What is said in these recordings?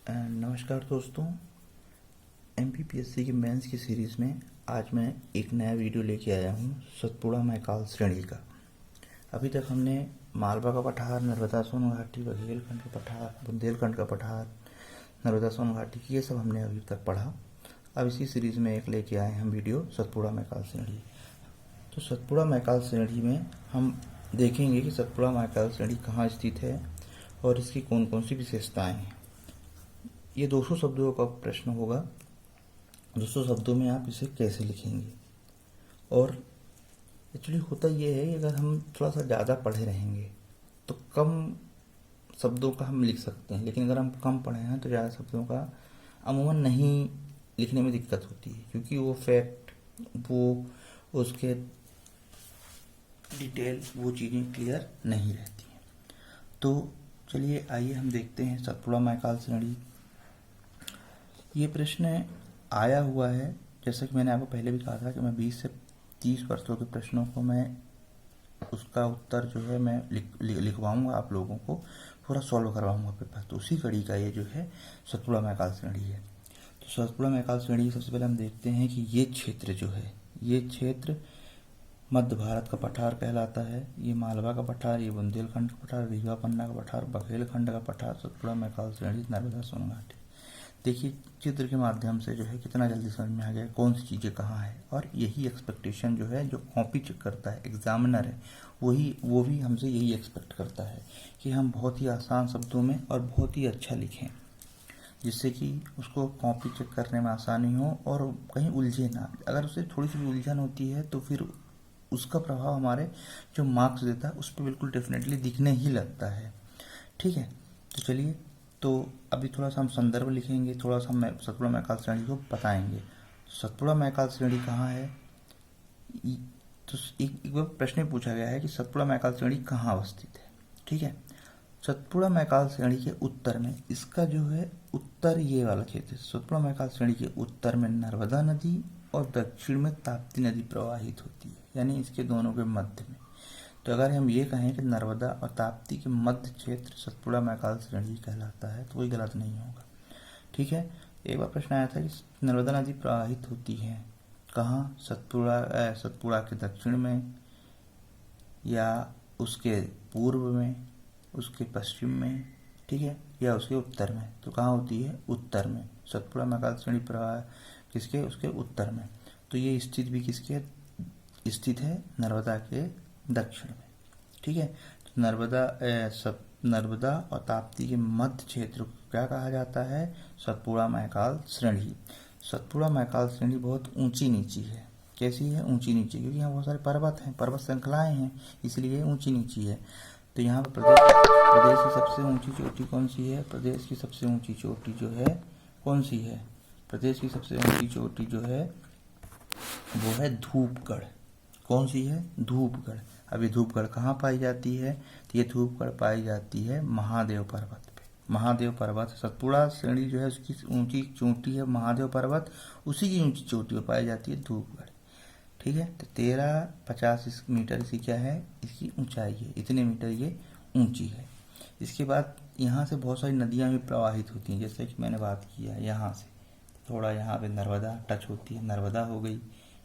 नमस्कार दोस्तों। एमपीपीएससी की मेंस की सीरीज़ में आज मैं एक नया वीडियो लेके आया हूँ सतपुड़ा मैकाल श्रेणी का। अभी तक हमने मालवा का पठार, नर्मदा सोन घाटी, बघेलखंड का पठार, बुंदेलखंड का पठार, नर्मदा सोन घाटी, ये सब हमने अभी तक पढ़ा। अब इसी सीरीज़ में एक लेके आए हम वीडियो सतपुड़ा मैकाल श्रेणी। तो सतपुड़ा मैकाल श्रेणी में हम देखेंगे कि सतपुड़ा मैकाल श्रेणी कहाँ स्थित है और इसकी कौन कौन सी विशेषताएँ हैं। ये 200 शब्दों का प्रश्न होगा। 200 शब्दों में आप इसे कैसे लिखेंगे। और एक्चुअली होता ये है कि अगर हम थोड़ा सा ज़्यादा पढ़े रहेंगे तो कम शब्दों का हम लिख सकते हैं, लेकिन अगर हम कम पढ़े हैं तो ज़्यादा शब्दों का अमूमन नहीं लिखने में दिक्कत होती है, क्योंकि वो फैक्ट, वो उसके डिटेल, वो चीज़ें क्लियर नहीं रहती हैं। तो चलिए आइए हम देखते हैं सतपुड़ा मैकाल श्रेणी। ये प्रश्न आया हुआ है, जैसा कि मैंने आपको पहले भी कहा था कि मैं 20 से 30 वर्षों के प्रश्नों को मैं उसका उत्तर जो है मैं लिखवाऊंगा, आप लोगों को पूरा सॉल्व करवाऊंगा पेपर। तो उसी कड़ी का ये जो है सतपुड़ा मैकाल श्रेणी है। तो सतपुड़ा मैकाल श्रेणी सबसे पहले हम देखते हैं कि ये क्षेत्र जो है, ये क्षेत्र मध्य भारत का पठार कहलाता है। ये मालवा का पठार, ये बुंदेलखंड का पठार, रीवा पन्ना का पठार, बघेलखंड का पठार, सतपुड़ा मैकाल श्रेणी, नर्मदा सोन घाटी। देखिए चित्र के माध्यम से जो है कितना जल्दी समझ में आ गया कौन सी चीज़ें कहाँ है। और यही एक्सपेक्टेशन जो है, जो कॉपी चेक करता है, एग्जामिनर है, वो भी हमसे यही एक्सपेक्ट करता है कि हम बहुत ही आसान शब्दों में और बहुत ही अच्छा लिखें, जिससे कि उसको कॉपी चेक करने में आसानी हो और कहीं उलझे ना। अगर उसे थोड़ी सी भी उलझन होती है तो फिर उसका प्रभाव हमारे जो मार्क्स देता है उस पर बिल्कुल डेफिनेटली दिखने ही लगता है। ठीक है, तो चलिए, तो अभी थोड़ा सा हम संदर्भ लिखेंगे, थोड़ा सा हम सतपुड़ा मैकाल श्रेणी को बताएंगे। सतपुड़ा मैकाल श्रेणी कहाँ है। तो एक बार प्रश्न पूछा गया है कि सतपुड़ा मैकाल श्रेणी कहाँ अवस्थित है। ठीक है, सतपुड़ा मैकाल श्रेणी के उत्तर में, इसका जो है उत्तर ये वाला क्षेत्र, सतपुड़ा मैकाल श्रेणी के उत्तर में नर्मदा नदी और दक्षिण में ताप्ती नदी प्रवाहित होती है, यानी इसके दोनों के मध्य में। तो अगर हम ये कहें कि नर्मदा और ताप्ती के मध्य क्षेत्र सतपुड़ा मैकाल श्रेणी कहलाता है तो कोई गलत नहीं होगा। ठीक है, एक बार प्रश्न आया था कि नर्मदा नदी प्रवाहित होती है कहाँ, सतपुड़ा के दक्षिण में या उसके पूर्व में, उसके पश्चिम में, ठीक है, या उसके उत्तर में। तो कहाँ होती है, उत्तर में। सतपुड़ा मैकाल श्रेणी प्रवाह किसके, उसके उत्तर में। तो ये स्थित भी किसके स्थित है, नर्मदा के दक्षिण में। ठीक है, तो नर्मदा और ताप्ती के मध्य क्षेत्र को क्या कहा जाता है, सतपुड़ा मैकाल श्रेणी। सतपुड़ा मैकाल श्रेणी बहुत ऊंची नीची है। कैसी है, ऊंची नीची, क्योंकि यहाँ बहुत सारे पर्वत हैं, पर्वत श्रृंखलाएं हैं, इसलिए ऊंची नीची है। तो यहाँ पर प्रदेश की सबसे ऊंची चोटी कौन सी है, प्रदेश की सबसे ऊंची चोटी जो है कौन सी है, प्रदेश की सबसे ऊंची चोटी जो है वो है धूपगढ़। कौन सी है, धूपगढ़। अभी धूपगढ़ कहाँ पाई जाती है, तो ये धूपगढ़ पाई जाती है महादेव पर्वत पे। महादेव पर्वत, सतपुड़ा श्रेणी जो है उसकी ऊंची चोटी है महादेव पर्वत, उसी की ऊंची चोटी पर पाई जाती है धूपगढ़। ठीक है, तो 1350 मीटर इसकी क्या है, इसकी ऊंचाई है, इतने मीटर ये ऊंची है। इसके बाद यहाँ से बहुत सारी नदियाँ भी प्रवाहित होती हैं, जैसे कि मैंने बात किया यहाँ से थोड़ा, यहाँ पे नर्मदा टच होती है, नर्मदा हो गई,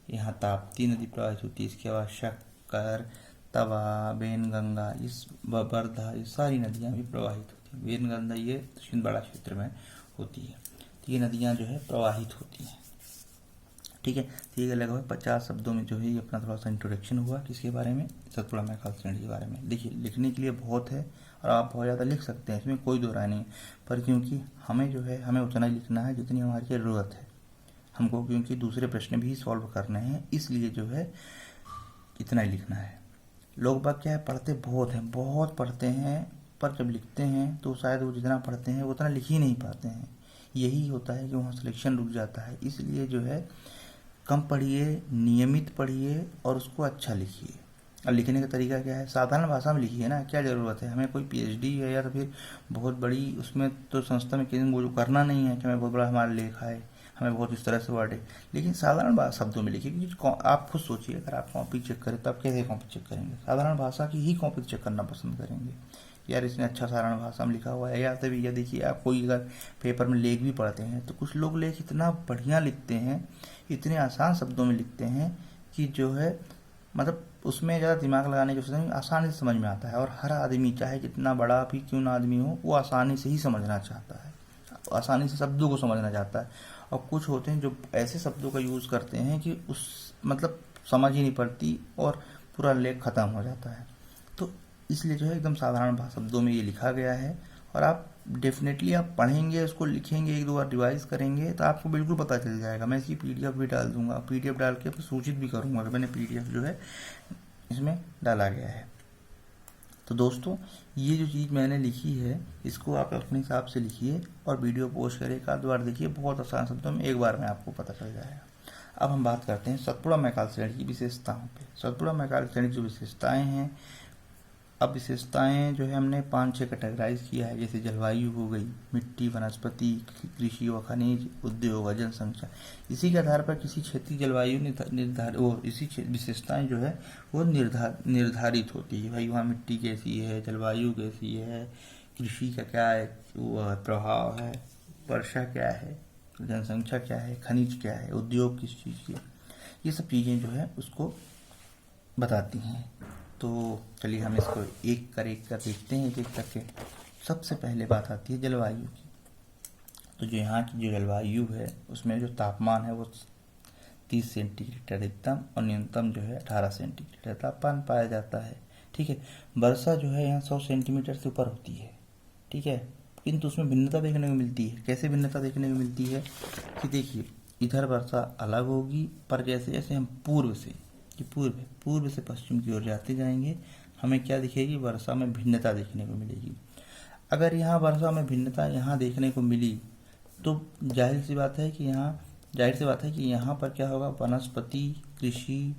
यहाँ ताप्ती नदी प्रवाहित होती है, इसके बाद शक्कर, तवा, बेनगंगा, इस वर्धा, ये सारी नदियाँ भी प्रवाहित होती हैं। बेनगंगा ये छिंदवाड़ा क्षेत्र में होती है। तो ये नदियाँ जो है प्रवाहित होती हैं। ठीक है, तो ये लगभग 50 शब्दों में जो है ये अपना थोड़ा सा इंट्रोडक्शन हुआ किसके बारे में, सतपुड़ा मैकाल श्रेणी के बारे में। देखिए लिखने के लिए बहुत है और आप बहुत ज़्यादा लिख सकते हैं, इसमें कोई दो राय नहीं, पर क्योंकि हमें जो है हमें उतना ही लिखना है जितनी हमारी ज़रूरत है हमको, क्योंकि दूसरे प्रश्न भी सॉल्व करने हैं, इसलिए जो है इतना ही लिखना है। लोग बाग क्या है, पढ़ते बहुत हैं, बहुत पढ़ते हैं, पर जब लिखते हैं तो शायद वो जितना पढ़ते हैं उतना लिख ही नहीं पाते हैं। यही होता है कि वहाँ सिलेक्शन रुक जाता है। इसलिए जो है कम पढ़िए, नियमित पढ़िए और उसको अच्छा लिखिए। अब लिखने का तरीका क्या है, साधारण भाषा में लिखिए ना, क्या ज़रूरत है, हमें कोई पीएचडी है या तो फिर बहुत बड़ी उसमें तो संस्था में किसी वो जो करना नहीं है कि हमें बहुत बड़ा हमारा लेखा है, हमें बहुत इस तरह से वर्ड है। लेकिन साधारण शब्दों में लिखिए, क्योंकि आप खुद सोचिए, अगर आप कॉपी चेक करें तो आप कैसे कॉपी चेक करेंगे, साधारण भाषा की ही कॉपी चेक करना पसंद करेंगे, यार इसने अच्छा साधारण भाषा में लिखा हुआ है। या तो भैया देखिए, आप कोई अगर पेपर में लेख भी पढ़ते हैं तो कुछ लोग लेख इतना बढ़िया लिखते हैं, इतने आसान शब्दों में लिखते हैं कि जो है मतलब उसमें ज़्यादा दिमाग लगाने की जरूरत नहीं, आसानी से समझ में आता है। और हर आदमी चाहे जितना बड़ा भी क्यों ना आदमी हो, वो आसानी से ही समझना चाहता है, आसानी से शब्दों को समझना चाहता है। और कुछ होते हैं जो ऐसे शब्दों का यूज़ करते हैं कि उस मतलब समझ ही नहीं पड़ती और पूरा लेख खत्म हो जाता है। तो इसलिए जो है एकदम साधारण शब्दों में ये लिखा गया है। और आप डेफिनेटली आप पढ़ेंगे, उसको लिखेंगे, एक दो बार रिवाइज करेंगे तो आपको बिल्कुल पता चल जाएगा। मैं इसकी पीडीएफ भी डाल दूंगा, पीडीएफ डाल के आपको सूचित भी करूंगा कि मैंने पीडीएफ जो है इसमें डाला गया है। तो दोस्तों, ये जो चीज़ मैंने लिखी है इसको आप अपने हिसाब से लिखिए और वीडियो पोस्ट करें, एक आध बार देखिए, बहुत आसान शब्दों में एक बार में आपको पता चल जाएगा। अब हम बात करते हैं सतपुड़ा मैकाल श्रेणी की विशेषताओं पे। सतपुड़ा मैकाल श्रेणी की जो विशेषताएं हैं, अब विशेषताएं जो है हमने 5-6 कैटेगराइज किया है, जैसे जलवायु हो गई, मिट्टी, वनस्पति, कृषि व खनिज, उद्योग व जनसंख्या। इसी के आधार पर किसी क्षेत्र की जलवायु इसी विशेषताएं जो है वो निर्धारित होती है। भाई वहाँ मिट्टी कैसी है, जलवायु कैसी है, कृषि का क्या है वो प्रभाव है, वर्षा क्या है, जनसंख्या क्या है, खनिज क्या है, उद्योग किस चीज़ की है, ये सब चीज़ें जो है उसको बताती हैं। तो चलिए हम इसको एक कर देखते हैं, एक एक करके। सबसे पहले बात आती है जलवायु की। तो जो यहाँ की जो जलवायु है उसमें जो तापमान है वो 30 सेंटीग्रेड अधिकतम और न्यूनतम जो है 18 सेंटीग्रेड तापमान पाया जाता है। ठीक है। वर्षा जो है यहाँ 100 सेंटीमीटर से ऊपर होती है। ठीक है। किंतु उसमें भिन्नता देखने को मिलती है। कैसे भिन्नता देखने को मिलती है कि देखिए, इधर वर्षा अलग होगी, पर जैसे जैसे हम पूर्व से पश्चिम की ओर जाते जाएंगे, हमें क्या दिखेगी, वर्षा में भिन्नता देखने को मिलेगी। अगर यहाँ वर्षा में भिन्नता यहाँ देखने को मिली तो जाहिर सी बात है कि यहाँ पर क्या होगा, वनस्पति, कृषि,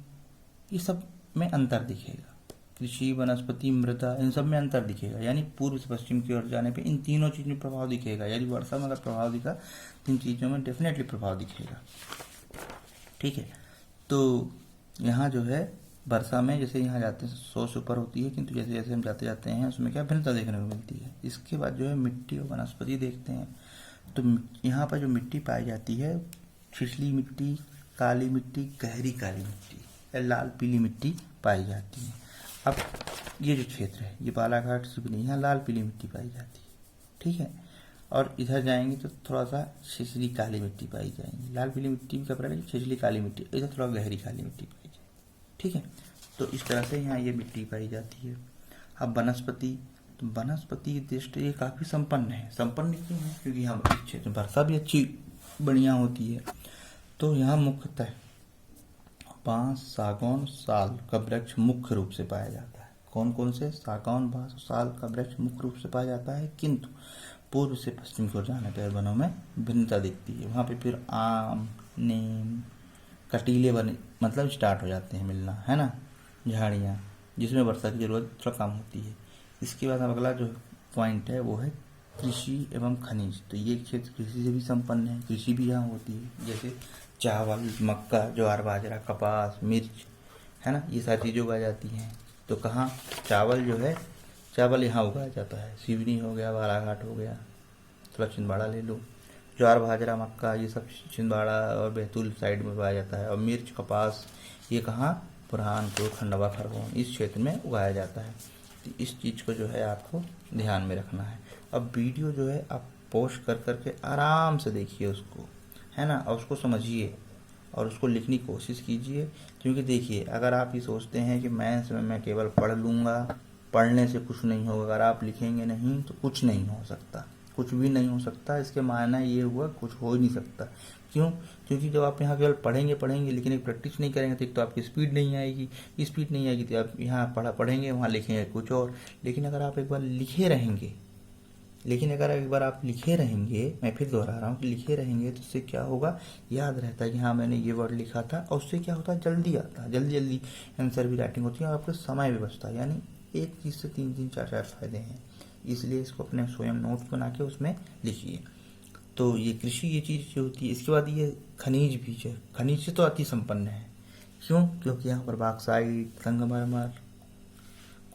ये सब में अंतर दिखेगा। कृषि, वनस्पति, मृदा, इन सब में अंतर दिखेगा। यानी पूर्व से पश्चिम की ओर जाने पे इन तीनों चीज़ में प्रभाव दिखेगा। यानी वर्षा में अगर प्रभाव दिखा, तीन चीज़ों में डेफिनेटली प्रभाव दिखेगा। ठीक है। तो यहाँ जो है वर्षा में जैसे यहाँ जाते हैं 100 से ऊपर होती है, किंतु जैसे जैसे हम जाते जाते हैं उसमें क्या भिन्नता देखने को मिलती है। इसके बाद जो है मिट्टी और वनस्पति देखते हैं। तो यहाँ पर जो मिट्टी पाई जाती है, छिछली मिट्टी, काली मिट्टी, गहरी काली मिट्टी या लाल पीली मिट्टी पाई जाती है। अब ये जो क्षेत्र है ये बालाघाट सिवनी, यहाँ लाल पीली मिट्टी पाई जाती है। ठीक है। और इधर जाएंगे तो थोड़ा सा छिछली काली मिट्टी पाई जाएंगी। लाल पीली मिट्टी का प्रकार, छिछली काली मिट्टी, इधर थोड़ा गहरी काली मिट्टी पाई जाएगी। ठीक है। तो इस तरह से यहाँ ये मिट्टी पाई जाती है। अब वनस्पति, तो वनस्पति की दृष्टि ये काफ़ी संपन्न है। संपन्न क्यों है? क्योंकि यहाँ इस क्षेत्र में वर्षा भी अच्छी बढ़िया होती है। तो यहाँ मुख्यतः बांस, सागौन, साल का वृक्ष मुख्य रूप से पाया जाता है। कौन कौन से? सागौन, बांस, साल का वृक्ष मुख्य रूप से पाया जाता है। किंतु पूर्व से पश्चिम की ओर जाने पर वनों में भिन्नता दिखती है। वहाँ पे फिर आम, नीम, कटीले वन मतलब स्टार्ट हो जाते हैं मिलना, है ना, झाड़ियाँ, जिसमें वर्षा की जरूरत थोड़ा कम होती है। इसके बाद अब अगला जो पॉइंट है वो है कृषि एवं खनिज। तो ये क्षेत्र कृषि से भी संपन्न है। कृषि भी यहाँ होती है, जैसे चावल, मक्का, ज्वार, बाजरा, कपास, मिर्च, है ना, ये सारी चीज़ें उगाई जाती हैं। तो कहाँ चावल जो है, चावल यहाँ उगाया जाता है। सिवनी हो गया, बालाघाट हो गया, थोड़ा छिंदवाड़ा ले लो। ज्वार, बाजरा, मक्का, ये सब छिंदवाड़ा और बैतूल साइड में उगाया जाता है। और मिर्च, कपास, ये कहाँ, बुरहानपुर, खंडवा, खरगोन, इस क्षेत्र में उगाया जाता है। तो इस चीज़ को जो है आपको ध्यान में रखना है। अब वीडियो जो है आप पोस्ट कर करके आराम से देखिए उसको, है ना, और उसको समझिए और उसको लिखने की कोशिश कीजिए। क्योंकि देखिए, अगर आप ये सोचते हैं कि मैं केवल पढ़ लूँगा, पढ़ने से कुछ नहीं होगा, अगर आप लिखेंगे नहीं तो कुछ नहीं हो सकता, कुछ भी नहीं हो सकता। इसके मायना ये हुआ कुछ हो ही नहीं सकता। क्यों? क्योंकि जब आप यहाँ केवल पढ़ेंगे लेकिन एक प्रैक्टिस नहीं करेंगे तो आपकी स्पीड नहीं आएगी तो आप यहाँ पढ़ेंगे, वहाँ लिखेंगे कुछ और। लेकिन अगर आप एक बार लिखे रहेंगे, मैं फिर दोहरा रहा हूँ कि लिखे रहेंगे, तो उससे क्या होगा, याद रहता है कि हाँ मैंने ये वर्ड लिखा था। और उससे क्या होता है, जल्दी आता है, जल्दी आंसर भी राइटिंग होती है और आपका समय भी बचता है। यानी एक चीज़ से 3 4 फायदे हैं। इसलिए इसको अपने स्वयं नोट्स बना के उसमें लिखिए। तो ये कृषि, ये चीज़ जो होती है। इसके बाद ये खनिज भी है। खनिज से तो अति संपन्न है। क्यों? क्योंकि यहाँ पर बॉक्साइट, संगमरमर,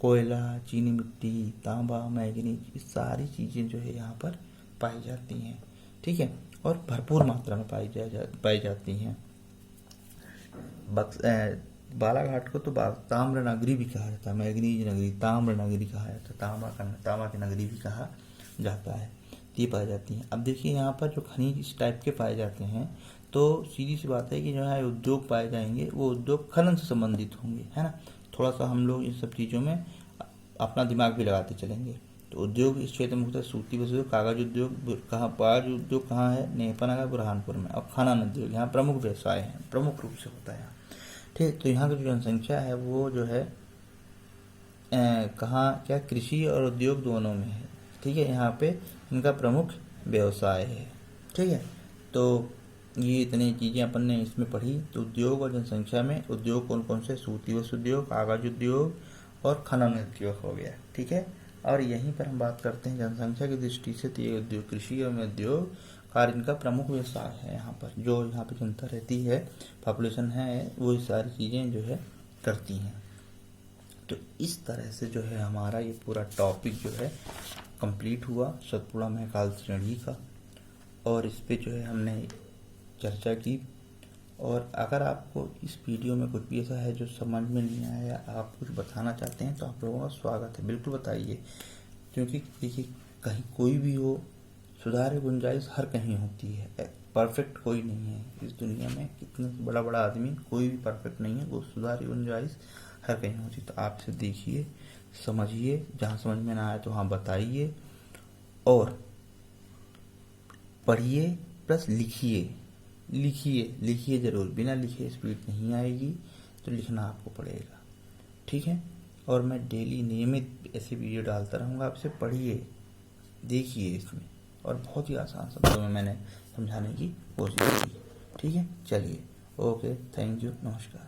कोयला, चीनी मिट्टी, तांबा, मैंगनीज, ये सारी चीज़ें जो है यहाँ पर पाई जाती हैं। ठीक है, और भरपूर मात्रा में पाई जाती हैं। बालाघाट को तो ताम्र नगरी भी कहा जाता है, मैंगनीज नगरी, ताम्र नगरी कहा जाता है, तांबा की नगरी भी कहा जाता है। ये पाई जाती हैं। अब देखिए यहाँ पर जो खनिज इस टाइप के पाए जाते हैं, तो सीधी सी बात है कि जो है उद्योग पाए जाएंगे वो उद्योग खनन से संबंधित होंगे, है ना। थोड़ा सा हम लोग इन सब चीज़ों में अपना दिमाग भी लगाते चलेंगे। तो उद्योग इस क्षेत्र में मुख्यतः सूती वस्त्र, कागज उद्योग कहाँ है, नेपानगर, बुरहानपुर में। और खनन उद्योग यहाँ प्रमुख व्यवसाय है, प्रमुख रूप से होता है यहाँ। ठीक, तो यहाँ की जो जनसंख्या है वो जो है कहाँ क्या कृषि और उद्योग दोनों में है। ठीक है, यहाँ पे इनका प्रमुख व्यवसाय है। ठीक है, तो ये इतनी चीज़ें अपन ने इसमें पढ़ी। तो उद्योग और जनसंख्या में उद्योग कौन कौन से, सूती वस्त्र उद्योग, कागज उद्योग और खनन उद्योग हो गया। ठीक है, और यहीं पर हम बात करते हैं जनसंख्या की दृष्टि से, तो ये उद्योग कृषि और उद्योग कार्य इनका प्रमुख व्यवसाय है। यहाँ पर जो यहाँ पे जनता रहती है, पॉपुलेशन है, वो ये सारी चीज़ें जो है करती हैं। तो इस तरह से जो है हमारा ये पूरा टॉपिक जो है कंप्लीट हुआ सतपुड़ा महकाल श्रेणी का, और इस पे जो है हमने चर्चा की। और अगर आपको इस वीडियो में कुछ भी ऐसा है जो समझ में नहीं आया या आप कुछ बताना चाहते हैं, तो आप लोगों का स्वागत है, बिल्कुल बताइए। क्योंकि देखिए कहीं कोई भी हो, सुधार की गुंजाइश हर कहीं होती है। परफेक्ट कोई नहीं है इस दुनिया में, कितना बड़ा बड़ा आदमी, कोई भी परफेक्ट नहीं है। वो सुधार की गुंजाइश हर कहीं होती है। तो आप इसे देखिए, समझिए, जहाँ समझ में ना आए तो वहाँ बताइए, और पढ़िए प्लस लिखिए जरूर। बिना लिखे स्पीड नहीं आएगी, तो लिखना आपको पड़ेगा। ठीक है, और मैं डेली नियमित ऐसे वीडियो डालता रहूँगा। आप इसे पढ़िए, देखिए इसमें, और बहुत ही आसान शब्दों में मैंने समझाने की कोशिश की। ठीक है, चलिए, ओके, थैंक यू, नमस्कार।